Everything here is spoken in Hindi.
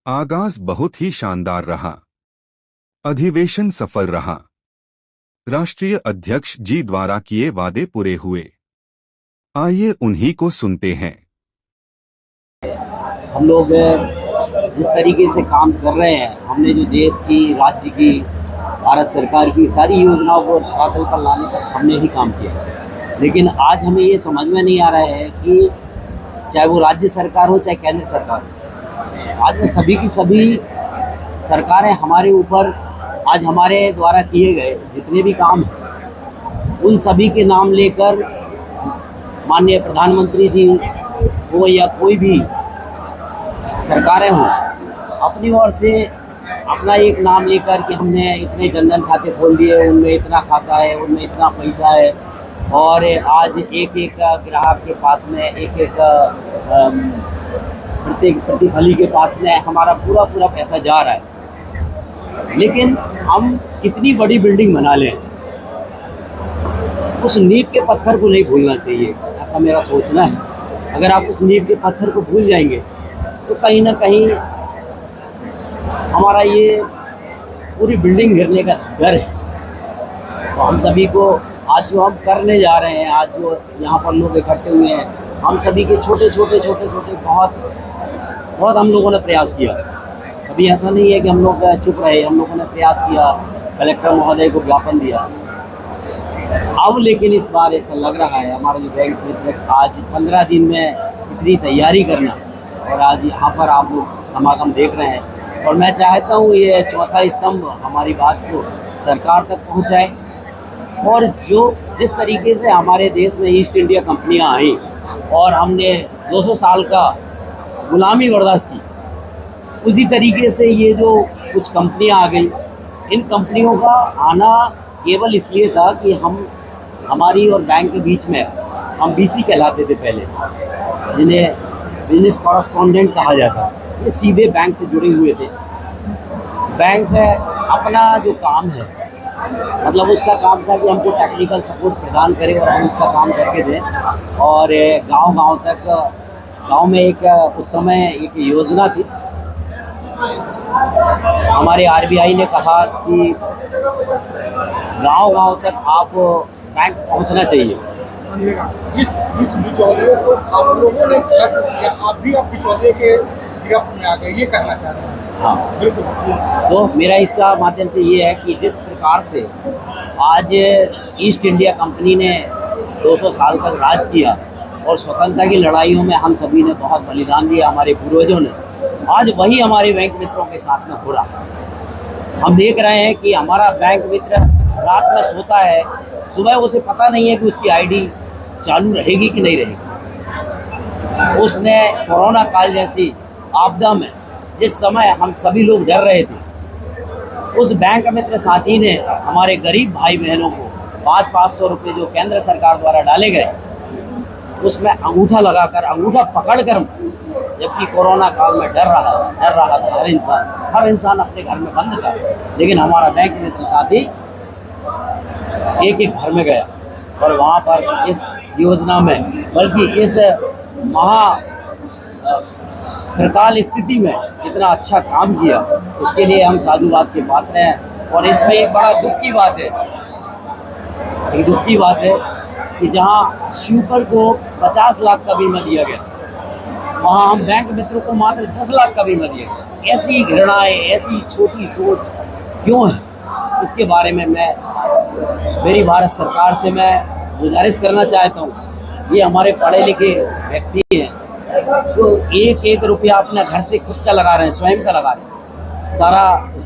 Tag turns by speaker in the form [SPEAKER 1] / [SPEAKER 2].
[SPEAKER 1] आगाज बहुत ही शानदार रहा। अधिवेशन सफल रहा। राष्ट्रीय अध्यक्ष जी द्वारा किए वादे पूरे हुए। आइए उन्हीं को सुनते हैं।
[SPEAKER 2] हम लोग जिस तरीके से काम कर रहे हैं, हमने जो देश की, राज्य की, भारत सरकार की सारी योजनाओं को धरातल पर लाने पर हमने ही काम किया। लेकिन आज हमें ये समझ में नहीं आ रहा है कि चाहे वो राज्य सरकार हो चाहे केंद्र सरकार हो, आज में सभी की सभी सरकारें हमारे ऊपर, आज हमारे द्वारा किए गए जितने भी काम हैं उन सभी के नाम लेकर माननीय प्रधानमंत्री जी हो या कोई भी सरकारें हों, अपनी ओर से अपना एक नाम लेकर कि हमने इतने जनधन खाते खोल दिए, उनमें इतना खाता है, उनमें इतना पैसा है, और आज एक एक ग्राहक के पास में प्रत्येक प्रतिफली के पास में हमारा पूरा पूरा पैसा जा रहा है। लेकिन हम कितनी बड़ी बिल्डिंग बना लें, उस नींव के पत्थर को नहीं भूलना चाहिए, ऐसा मेरा सोचना है। अगर आप उस नींव के पत्थर को भूल जाएंगे तो कहीं ना कहीं हमारा ये पूरी बिल्डिंग गिरने का डर है। तो हम सभी को आज जो हम करने जा रहे हैं, आज जो यहाँ पर लोग इकट्ठे हुए हैं, हम सभी के छोटे छोटे बहुत हम लोगों ने प्रयास किया। अभी ऐसा नहीं है कि हम लोग चुप रहे, हम लोगों ने प्रयास किया, कलेक्टर महोदय को ज्ञापन दिया। अब लेकिन इस बार ऐसा लग रहा है हमारा जो बैंक मित्र आज 15 दिन में इतनी तैयारी करना, और आज यहाँ पर आप लोग समागम देख रहे हैं, और मैं चाहता हूँ ये चौथा स्तंभ हमारी बात को सरकार तक पहुँचाए। और जो जिस तरीके से हमारे देश में ईस्ट इंडिया कंपनियाँ आई और हमने 200 साल का गुलामी बर्दाश्त की, उसी तरीके से ये जो कुछ कंपनियाँ आ गई, इन कंपनियों का आना केवल इसलिए था कि हमारी और बैंक के बीच में हम बीसी कहलाते थे पहले, जिन्हें बिजनेस कॉरेस्पॉन्डेंट कहा जाता। ये सीधे बैंक से जुड़े हुए थे। बैंक अपना जो काम है, मतलब उसका काम था कि हमको टेक्निकल सपोर्ट प्रदान करें और हम उसका काम करके दें, और गांव-गांव तक, गांव में उस समय एक योजना थी, हमारे आरबीआई ने कहा कि गांव-गांव तक आप बैंक पहुंचना चाहिए।
[SPEAKER 3] जिस बिचौलियों को आप लोगों ने खत्म किया, आप भी अब बिचौलिए के गिरफ्त में आ गए, ये कहना चाह रहे हैं?
[SPEAKER 2] हाँ,
[SPEAKER 3] बिल्कुल।
[SPEAKER 2] तो मेरा इसका माध्यम से ये है कि जिस प्रकार से आज ईस्ट इंडिया कंपनी ने 200 साल तक राज किया और स्वतंत्रता की लड़ाइयों में हम सभी ने बहुत बलिदान दिया, हमारे पूर्वजों ने, आज वही हमारे बैंक मित्रों के साथ में हो रहा है। हम देख रहे हैं कि हमारा बैंक मित्र रात में सोता है, सुबह उसे पता नहीं है कि उसकी आईडी चालू रहेगी कि नहीं रहेगी। उसने कोरोना काल जैसी आपदा में जिस समय हम सभी लोग डर रहे थे, उस बैंक मित्र साथी ने हमारे गरीब भाई बहनों को 500 रुपये जो केंद्र सरकार द्वारा डाले गए, उसमें अंगूठा लगाकर, अंगूठा पकड़कर, जबकि कोरोना काल में डर रहा था हर इंसान अपने घर में बंद था, लेकिन हमारा बैंक मित्र साथी एक एक घर में गया और वहाँ पर इस योजना में, बल्कि इस प्रकाल स्थिति में इतना अच्छा काम किया, उसके लिए हम साधुवाद के पात्र हैं। और इसमें एक बड़ा दुख की बात है कि जहां शिवपर को 50 लाख का बीमा दिया गया, वहां हम बैंक मित्रों को मात्र 10 लाख का बीमा दिया गया। ऐसी घृणाएं, ऐसी छोटी सोच क्यों है, इसके बारे में मेरी भारत सरकार से मैं गुजारिश करना चाहता हूँ। ये हमारे पढ़े लिखे व्यक्ति हैं तो एक रुपया अपने घर से खुद का लगा रहे हैं, स्वयं का लगा रहे हैं, सारा